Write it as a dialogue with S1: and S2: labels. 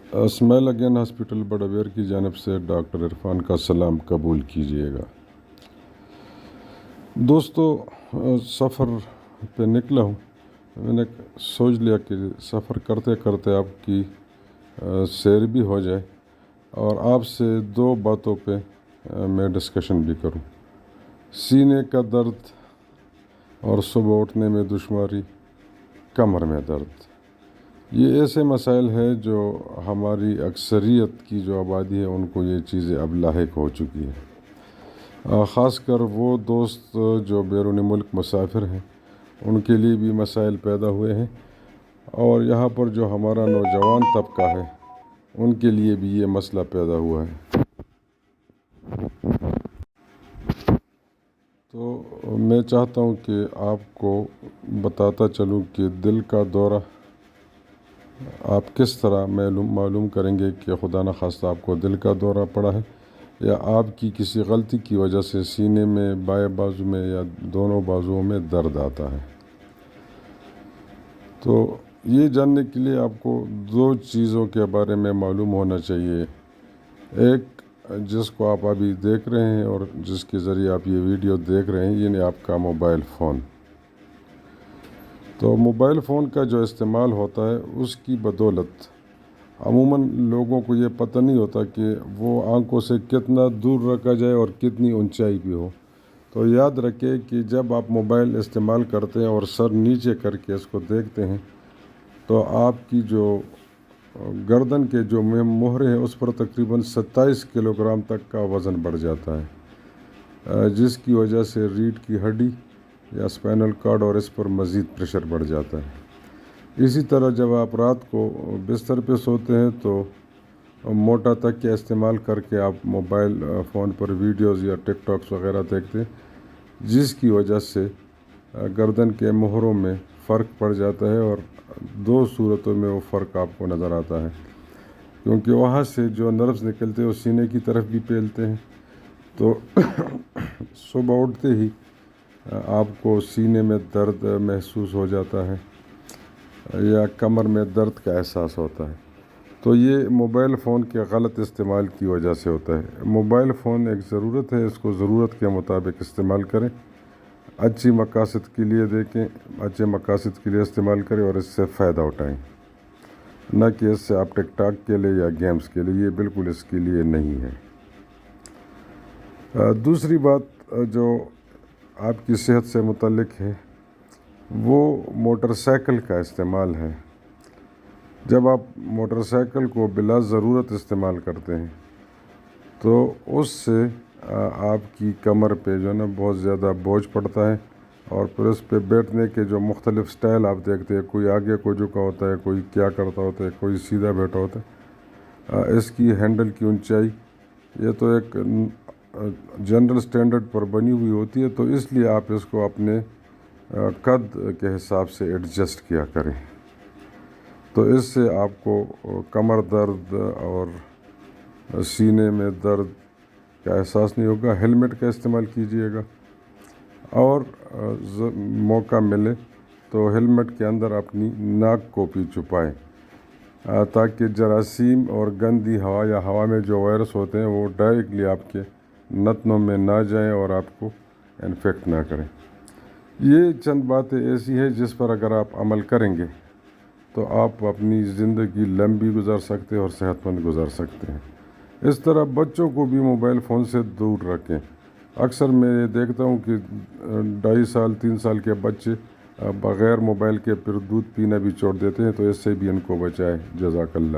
S1: اسماعیل again hospital بڑابیر کی جانب سے ڈاکٹر عرفان کا سلام قبول کیجیے گا۔ دوستو، سفر پہ نکلا ہوں۔ میں نے سوچ لیا کہ سفر کرتے کرتے آپ کی سیر بھی ہو جائے اور آپ سے دو باتوں پہ میں ڈسکشن بھی کروں۔ سینے کا درد اور صبح اٹھنے میں دشواری، کمر میں درد، یہ ایسے مسائل ہیں جو ہماری اکثریت کی جو آبادی ہے ان کو یہ چیزیں اب لاحق ہو چکی ہیں۔ خاص کر وہ دوست جو بیرون ملک مسافر ہیں ان کے لیے بھی مسائل پیدا ہوئے ہیں، اور یہاں پر جو ہمارا نوجوان طبقہ ہے ان کے لیے بھی یہ مسئلہ پیدا ہوا ہے۔ تو میں چاہتا ہوں کہ آپ کو بتاتا چلوں کہ دل کا دورہ آپ کس طرح معلوم کریں گے کہ خدا نخواستہ آپ کو دل کا دورہ پڑا ہے یا آپ کی کسی غلطی کی وجہ سے سینے میں، بائیں بازو میں یا دونوں بازوؤں میں درد آتا ہے۔ تو یہ جاننے کے لیے آپ کو دو چیزوں کے بارے میں معلوم ہونا چاہیے۔ ایک، جس کو آپ ابھی دیکھ رہے ہیں اور جس کے ذریعے آپ یہ ویڈیو دیکھ رہے ہیں، یعنی آپ کا موبائل فون۔ تو موبائل فون کا جو استعمال ہوتا ہے اس کی بدولت عموماً لوگوں کو یہ پتہ نہیں ہوتا کہ وہ آنکھوں سے کتنا دور رکھا جائے اور کتنی اونچائی پہ ہو۔ تو یاد رکھیں کہ جب آپ موبائل استعمال کرتے ہیں اور سر نیچے کر کے اس کو دیکھتے ہیں تو آپ کی جو گردن کے جو مہرے ہیں اس پر تقریباً 27 کلو گرام تک کا وزن بڑھ جاتا ہے، جس کی وجہ سے ریڑھ کی ہڈی یا اسپائنل کارڈ اور اس پر مزید پریشر بڑھ جاتا ہے۔ اسی طرح جب آپ رات کو بستر پہ سوتے ہیں تو موٹا تکیہ استعمال کر کے آپ موبائل فون پر ویڈیوز یا ٹک ٹاکس وغیرہ دیکھتے ہیں، جس کی وجہ سے گردن کے مہروں میں فرق پڑ جاتا ہے، اور دو صورتوں میں وہ فرق آپ کو نظر آتا ہے، کیونکہ وہاں سے جو نروز نکلتے ہیں وہ سینے کی طرف بھی پھیلتے ہیں۔ تو صبح اٹھتے ہی آپ کو سینے میں درد محسوس ہو جاتا ہے یا کمر میں درد کا احساس ہوتا ہے، تو یہ موبائل فون کے غلط استعمال کی وجہ سے ہوتا ہے۔ موبائل فون ایک ضرورت ہے، اس کو ضرورت کے مطابق استعمال کریں، اچھی مقاصد کے لیے دیکھیں، اچھے مقاصد کے لیے استعمال کریں اور اس سے فائدہ اٹھائیں، نہ کہ اس سے آپ ٹک ٹاک کے لیے یا گیمز کے لیے، یہ بالکل اس کے لیے نہیں ہے۔ دوسری بات جو آپ کی صحت سے متعلق ہے وہ موٹر سائیکل کا استعمال ہے۔ جب آپ موٹر سائیکل کو بلا ضرورت استعمال کرتے ہیں تو اس سے آپ کی کمر پہ جو ہے نا بہت زیادہ بوجھ پڑتا ہے، اور پھر اس پہ بیٹھنے کے جو مختلف سٹائل آپ دیکھتے ہیں، کوئی آگے کو جھکا ہوتا ہے، کوئی کیا کرتا ہوتا ہے، کوئی سیدھا بیٹھا ہوتا ہے۔ اس کی ہینڈل کی اونچائی یہ تو ایک جنرل سٹینڈرڈ پر بنی ہوئی ہوتی ہے، تو اس لیے آپ اس کو اپنے قد کے حساب سے ایڈجسٹ کیا کریں، تو اس سے آپ کو کمر درد اور سینے میں درد کا احساس نہیں ہوگا۔ ہیلمٹ کا استعمال کیجیے گا، اور موقع ملے تو ہیلمٹ کے اندر اپنی ناک کو بھی چھپائیں، تاکہ جراثیم اور گندی ہوا یا ہوا میں جو وائرس ہوتے ہیں وہ ڈائریکٹلی آپ کے نتنوں میں نہ جائیں اور آپ کو انفیکٹ نہ کریں۔ یہ چند باتیں ایسی ہیں جس پر اگر آپ عمل کریں گے تو آپ اپنی زندگی لمبی گزار سکتے ہیں اور صحت مند گزار سکتے ہیں۔ اس طرح بچوں کو بھی موبائل فون سے دور رکھیں۔ اکثر میں یہ دیکھتا ہوں کہ 2.5 سال 3 سال کے بچے بغیر موبائل کے پھر دودھ پینا بھی چھوڑ دیتے ہیں، تو اس سے بھی ان کو بچائیں۔ جزاک اللہ۔